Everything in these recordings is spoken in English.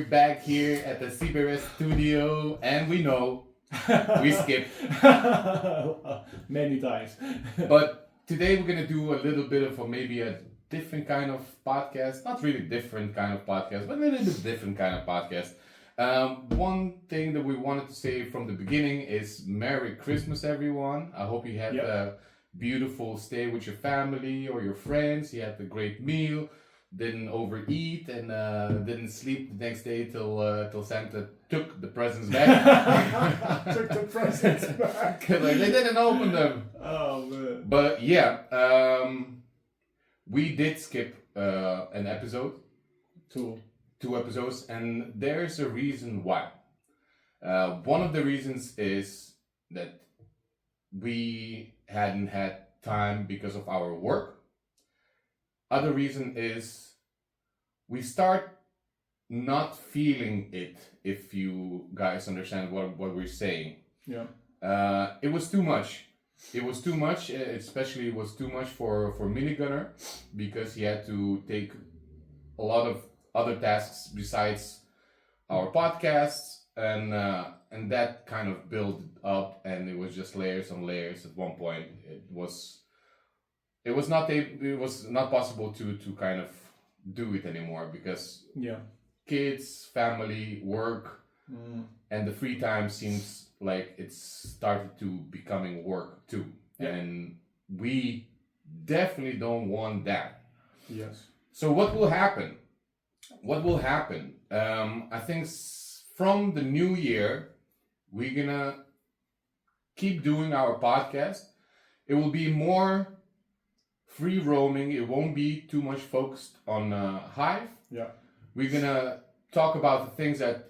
back here at the CBRS studio, and we know we skipped many times. But today we're gonna do a little bit of maybe a different kind of podcast. Not really different kind of podcast, but a little bit different kind of podcast. One thing that we wanted to say from the beginning is Merry Christmas, everyone. I hope you had a beautiful stay with your family or your friends. You had a great meal, didn't overeat, and didn't sleep the next day till Santa took the presents back. Took the presents back. Like they didn't open them. Oh man. But we did skip an episode. Two episodes, and there's a reason why. One of the reasons is that we hadn't had time because of our work. Other reason is we start not feeling it, if you guys understand what we're saying. Yeah. It was too much. It was too much, especially it was too much for Minigunner, because he had to take a lot of other tasks besides our podcasts, and that kind of built up, and it was just layers on layers. At one point, it was not possible to kind of do it anymore, because kids, family, work, and the free time seems like it's started to becoming work too, and we definitely don't want that. Yes. So what will happen? I think from the new year, we're gonna keep doing our podcast. It will be more free roaming. It won't be too much focused on Hive. Yeah. We're gonna talk about the things that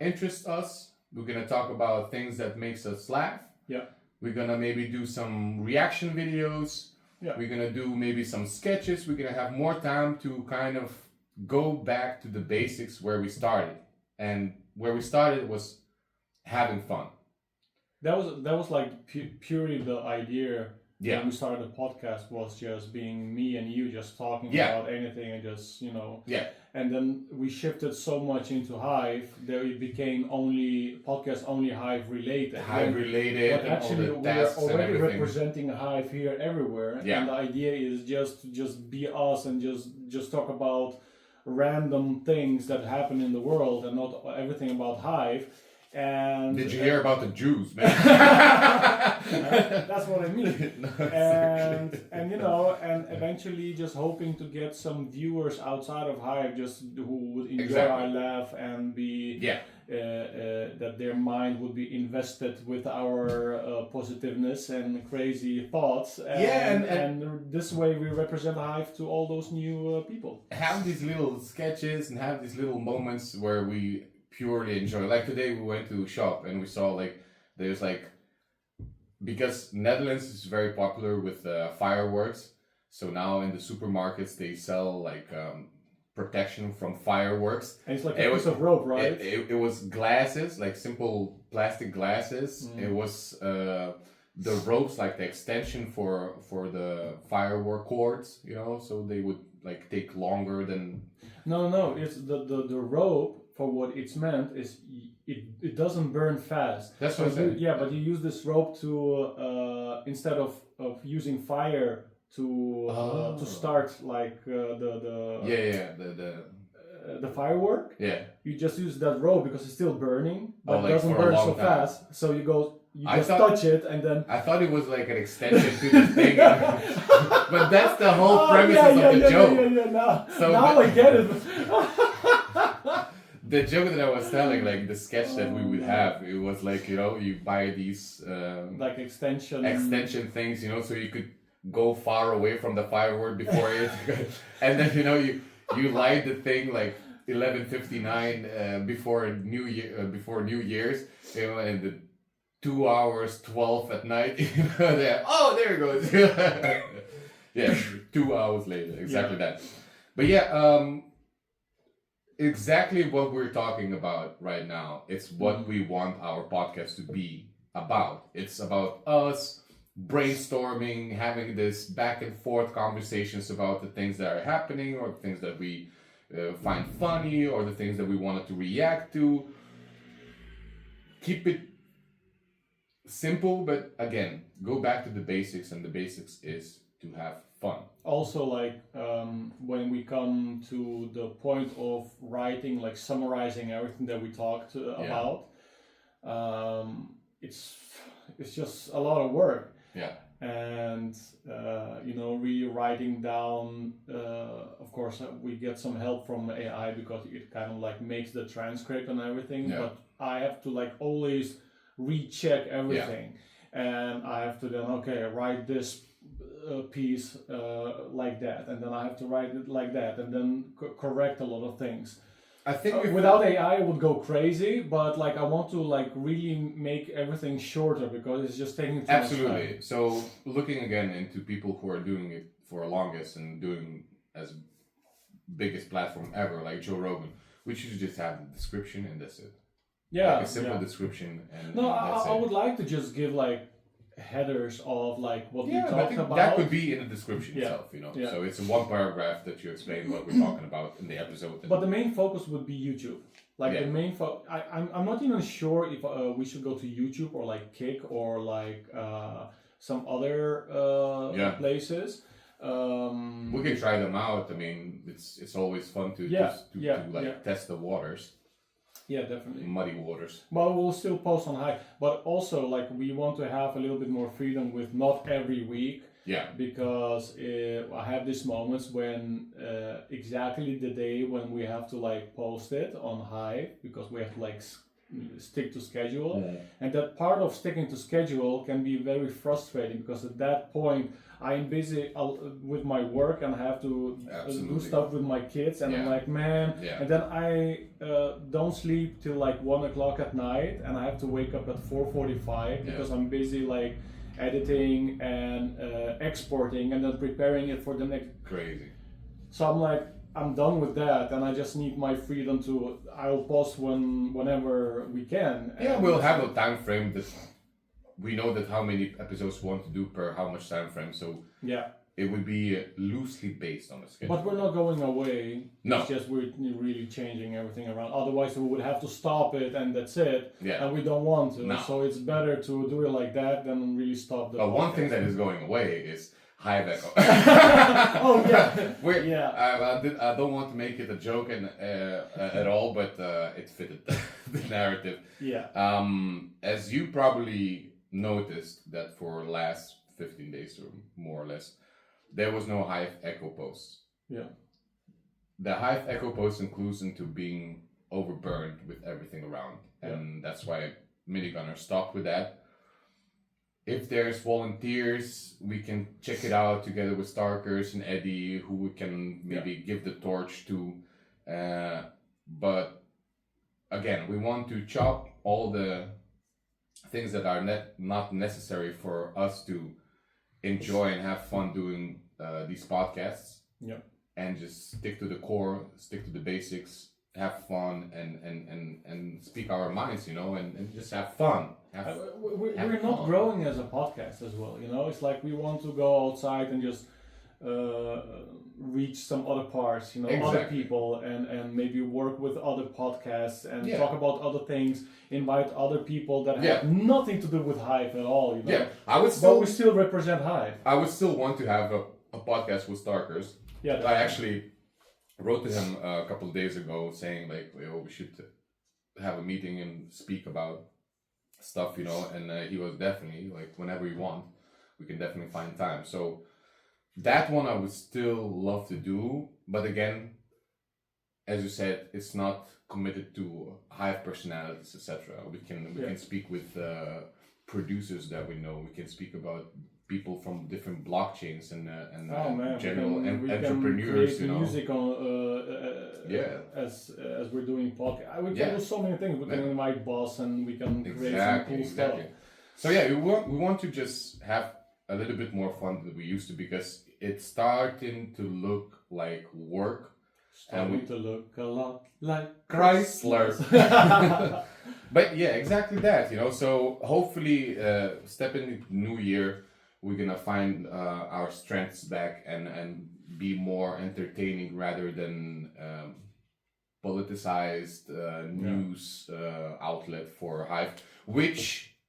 interest us. We're gonna talk about things that makes us laugh. Yeah. We're gonna maybe do some reaction videos. Yeah. We're gonna do maybe some sketches. We're gonna have more time to kind of go back to the basics where we started. And where we started was having fun. That was like purely the idea. Yeah. When we started the podcast was just being me and you just talking about anything and just, Yeah. And then we shifted so much into Hive that it became podcast only Hive related. Hive related, but actually all the we are tasks and already everything. representing Hive here everywhere. Yeah. And the idea is just be us and just talk about random things that happen in the world and not everything about Hive. And did you hear about the Jews, man? That's what I mean. No, and and eventually just hoping to get some viewers outside of Hive just who would enjoy our laugh and be that their mind would be invested with our positiveness and crazy thoughts. And this way we represent Hive to all those new people. Have these little sketches and have these little moments where we purely enjoy. Like today we went to a shop and we saw because Netherlands is very popular with fireworks, so now in the supermarkets they sell protection from fireworks. And it's like a piece of rope, right? It was glasses, like simple plastic glasses. It was the ropes, like the extension for the firework cords, so they would take longer than... No, it's the rope. For what it's meant is it doesn't burn fast. That's what I said. Yeah, but you use this rope to instead of using fire to start the firework. Yeah. You just use that rope because it's still burning, but it doesn't for a burn long so time. fast. So you touch it and then. I thought it was like an extension to the thing, but that's the whole premise of the joke. Yeah. Now I get it. The joke that I was telling, the sketch that we would have, it was you buy these extension things, so you could go far away from the firework before it, and then you light the thing 11:59 before New Year's, and the 2 hours 12 at night, there it goes. Yeah, 2 hours later, exactly that. But exactly what we're talking about right now. It's what we want our podcast to be about. It's about us brainstorming, having this back and forth conversations about the things that are happening or the things that we find funny or the things that we wanted to react to. Keep it simple, but again, go back to the basics, and the basics is to have fun. Also, like when we come to the point of writing, like summarizing everything that we talked about, it's just a lot of work. Yeah. And really writing down. Of course, we get some help from AI because it kind of like makes the transcript and everything. Yeah. But I have to like always recheck everything, and I have to then write this piece like that, and then I have to write it like that, and then correct a lot of things. I think without AI, I would go crazy, but like I want to like really make everything shorter because it's just taking too much time. So looking again into people who are doing it for longest and doing as biggest platform ever, like Joe Rogan, we should just have the description and that's it. Yeah, like a simple description. And I would like to just give like headers of like what we talked about. That could be in the description itself, So it's in one paragraph that you explain what we're talking about in the episode. But the main focus would be YouTube. Like the main I'm not even sure if we should go to YouTube or like Kick or like some other places. We can try them out. I mean, it's always fun to test the waters. Yeah, definitely. Muddy waters. But we'll still post on Hive. But also, like, we want to have a little bit more freedom with not every week. Yeah. Because I have these moments when exactly the day when we have to, like, post it on Hive because we have to, like, stick to schedule. Yeah. And that part of sticking to schedule can be very frustrating because at that point, I'm busy with my work and I have to do stuff with my kids and I'm like, man, and then I don't sleep till like 1 o'clock at night and I have to wake up at 4:45 because I'm busy like editing and exporting and then preparing it for the next. Crazy. So I'm like, I'm done with that and I just need my freedom to, I'll post whenever we can. Yeah, we'll have a time frame that we know that how many episodes we want to do per how much time frame, so it would be loosely based on the schedule. But we're not going away. No. It's just we're really changing everything around. Otherwise, we would have to stop it and that's it. Yeah. And we don't want to. No. So it's better to do it like that than really stop the. One thing that is going away is Hive Echo. Oh yeah. I don't want to make it a joke at all, but it fitted the narrative. Yeah. As you probably noticed that for last 15 days or more or less, there was no Hive Echo posts. Yeah. The Hive Echo post includes into being overburned with everything around, and that's why Minigunner stopped with that. If there's volunteers, we can check it out together with Starkers and Eddie, who we can maybe give the torch to. But again, we want to chop all the things that are not necessary for us to enjoy and have fun doing these podcasts. Yeah. And just stick to the core, stick to the basics, have fun and speak our minds, and just have fun. We're not growing as a podcast as well, It's like we want to go outside and just reach some other parts, other people and maybe work with other podcasts and talk about other things, invite other people that have nothing to do with Hive at all, Yeah, but we still represent Hive. I would still want to have a podcast with Starkers. Yeah, I actually wrote to him a couple of days ago saying like, we should have a meeting and speak about stuff, and he was definitely like, whenever you want, we can definitely find time. So that one I would still love to do, but again, as you said, it's not committed to Hive personalities, etc. We can speak with producers that we know. We can speak about people from different blockchains and general entrepreneurs. We can create music on as we're doing podcast. We can do so many things. We can invite boss and we can create some cool stuff. So we want to just have a little bit more fun than we used to because it's starting to look like work. Starting to look a lot like Chrysler. But yeah, exactly that, So hopefully, step in the new year, we're gonna find our strengths back and be more entertaining rather than politicized news outlet for Hive, which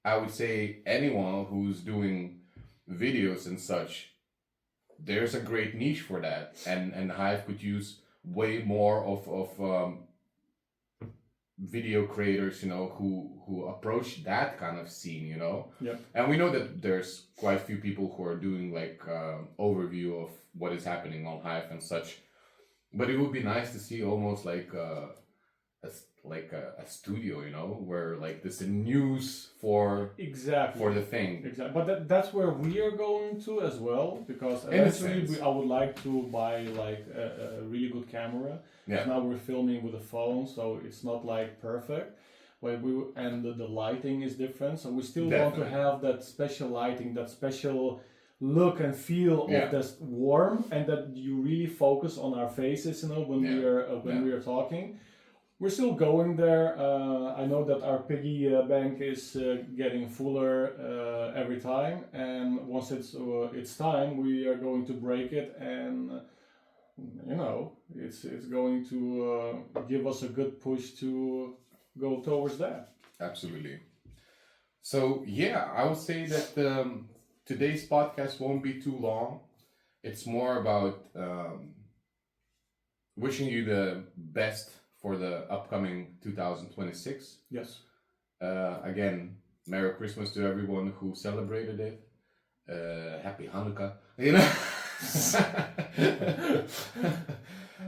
I would say anyone who's doing videos and such, there's a great niche for that, and Hive could use way more of video creators, you know, who approach that kind of scene, you know. Yeah. And we know that there's quite a few people who are doing like overview of what is happening on Hive and such. But it would be nice to see almost like a studio, you know, where like there's a news for the thing. Exactly, but that's where we are going to as well, because eventually I would like to buy like a really good camera. Yeah. Now we're filming with a phone, so it's not like perfect. But the lighting is different, so we still want to have that special lighting, that special look and feel of this warmth, and that you really focus on our faces, you know, when we are talking. We're still going there. I know that our piggy bank is getting fuller every time, and once it's time, we are going to break it, and you know, it's going to give us a good push to go towards that. Absolutely. So yeah, I would say that today's podcast won't be too long. It's more about wishing you the best for the upcoming 2026. Yes. Again, Merry Christmas to everyone who celebrated it. Happy Hanukkah, you know.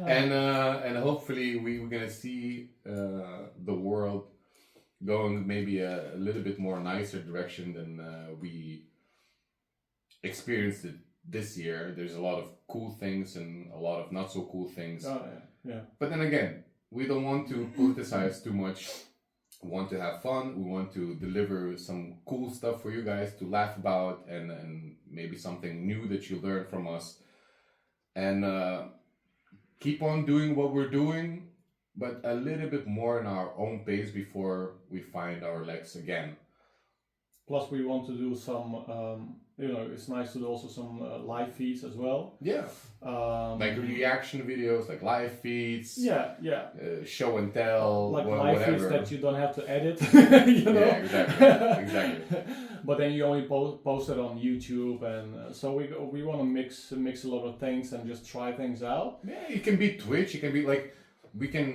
And hopefully we're gonna see the world going maybe a little bit more nicer direction than we experienced it this year. There's a lot of cool things and a lot of not so cool things. Oh yeah. But then again, we don't want to politicize too much. We want to have fun. We want to deliver some cool stuff for you guys to laugh about, and maybe something new that you learn from us. And keep on doing what we're doing, but a little bit more in our own pace before we find our legs again. Plus, we want to do some, it's nice to do also some live feeds as well. Yeah. Like reaction videos, like live feeds. Yeah. Show and tell. Like live feeds that you don't have to edit. You know? Yeah, exactly. But then you only post it on YouTube, and so we want to mix a lot of things and just try things out. Yeah, it can be Twitch. It can be like we can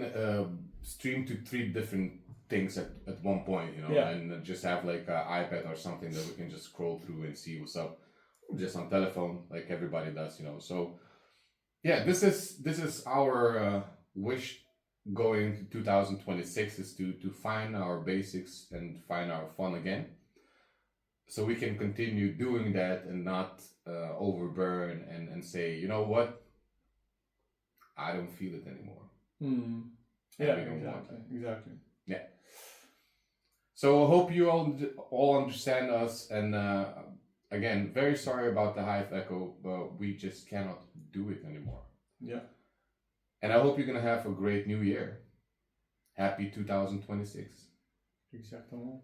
stream to 3 different things at one point, you know, and just have like an iPad or something that we can just scroll through and see what's up, just on telephone like everybody does, you know. So yeah, this is our wish going to 2026, is to find our basics and find our fun again, so we can continue doing that and not overburn and say, you know what, I don't feel it anymore. Yeah, exactly. Yeah. So I hope you all understand us, and again, very sorry about the Hive Echo, but we just cannot do it anymore. Yeah. And I hope you're gonna have a great new year. Happy 2026. Exactement.